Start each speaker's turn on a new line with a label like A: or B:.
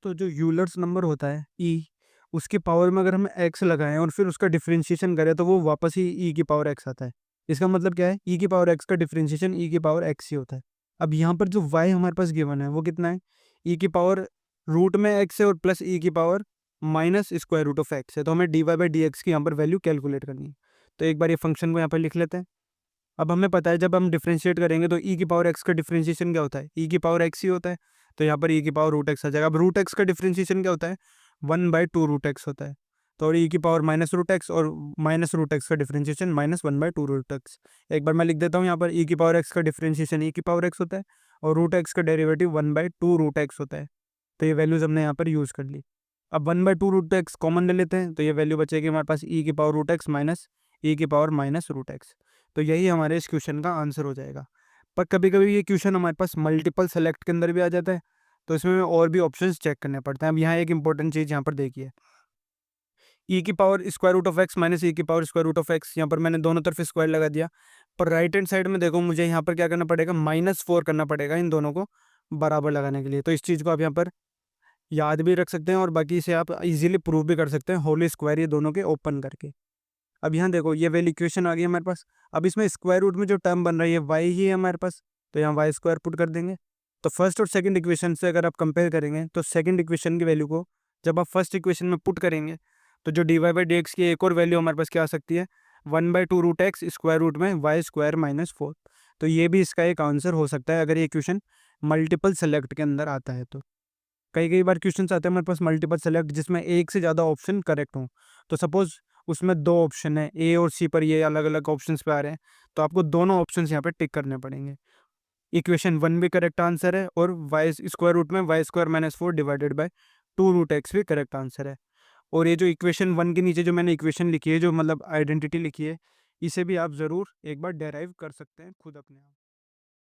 A: तो जो Euler's number होता है ई, उसकी पावर में अगर हम एक्स लगाएं और फिर उसका डिफरेंशिएशन करें तो वो वापस ही ई की पावर एक्स आता है। इसका मतलब क्या है, ई की पावर एक्स का डिफरेंशिएशन ई की पावर एक्स ही होता है। अब यहाँ पर जो वाई हमारे पास गिवन है वो कितना है, ई की पावर रूट में एक्स है और प्लस ई की power minus square root of x है। तो हमें d y by d x की यहाँ पर वैल्यू कैलकुलेट करनी है। तो एक बार ये फंक्शन को यहाँ पर लिख लेते हैं। अब हमें पता है जब हम डिफरेंशिएट करेंगे तो ई की पावर एक्स का डिफरेंशिएशन क्या होता है, ई की पावर एक्स ही होता है। तो यहाँ पर ई की पावर रूट एक्स आ जाएगा। अब रूट एक्स का डिफरेंशिएशन क्या होता है, 1/2 रूट एक्स होता है। तो ई की पावर माइनस रूट एक्स और माइनस रूट एक्स का डिफरेंशिएशन -1/2 रूट एक्स। एक बार मैं लिख देता हूँ यहाँ पर, ई की पावर एक्स का डिफरेंशिएशन ई की पावर एक्स होता है और रूट एक्स का डेरिवेटिव 1/2 रूट एक्स होता है। तो ये वैल्यूज हमने यहाँ पर यूज़ कर ली। अब 1/2 रूट एक्स कॉमन ले लेते हैं तो ये वैल्यू बचेगी हमारे पास ई की power root x minus e की पावर माइनस रूट एक्स। तो यही हमारे इस क्वेश्चन का आंसर हो जाएगा। पर कभी कभी ये क्वेश्चन हमारे पास मल्टीपल सेलेक्ट के अंदर भी आ जाता है, तो इसमें और भी ऑप्शंस चेक करने पड़ते हैं। अब यहाँ एक इंपॉर्टेंट चीज़ यहाँ पर देखिए, ई की power square root of x minus e की power square root of x, यहाँ पर मैंने दोनों तरफ स्क्वायर लगा दिया। पर राइट हैंड साइड में देखो, मुझे यहाँ पर क्या करना पड़ेगा, -4 करना पड़ेगा इन दोनों को बराबर लगाने के लिए। तो इस चीज़ को आप यहाँ पर याद भी रख सकते हैं और बाकी इसे आप इजीली प्रूव भी कर सकते हैं होल स्क्वायर ये दोनों के ओपन करके। अब यहाँ देखो ये वाली इक्वेशन आ गई हमारे पास। अब इसमें स्क्वायर रूट में जो टर्म बन रही है वाई ही है हमारे पास, तो यहाँ वाई स्क्वायर पुट कर देंगे। तो फर्स्ट और सेकंड इक्वेशन से अगर आप कंपेयर करेंगे तो सेकंड इक्वेशन की वैल्यू को जब आप फर्स्ट इक्वेशन में पुट करेंगे तो जो d y by d x की एक और वैल्यू हमारे पास क्या आ सकती है, 1/2 रूट एक्स स्क्वायर रूट में वाई स्क्वायर -4। तो ये भी इसका एक आंसर हो सकता है अगर ये इक्वेशन मल्टीपल सेलेक्ट के अंदर आता है। तो कई कई बार क्वेश्चन आते हैं हमारे पास मल्टीपल सेलेक्ट जिसमें एक से ज़्यादा ऑप्शन करेक्ट हों। तो सपोज उसमें दो ऑप्शन है, ए और सी पर ये अलग अलग ऑप्शंस पे आ रहे हैं, तो आपको दोनों ऑप्शंस यहाँ पे टिक करने पड़ेंगे। इक्वेशन 1 भी करेक्ट आंसर है और वाई स्क्वायर रूट में y square -4 divided by 2 root x भी करेक्ट आंसर है। और ये जो इक्वेशन 1 के नीचे जो मैंने इक्वेशन लिखी है, जो मतलब आइडेंटिटी लिखी है, इसे भी आप ज़रूर एक बार डेराइव कर सकते हैं खुद अपने आप।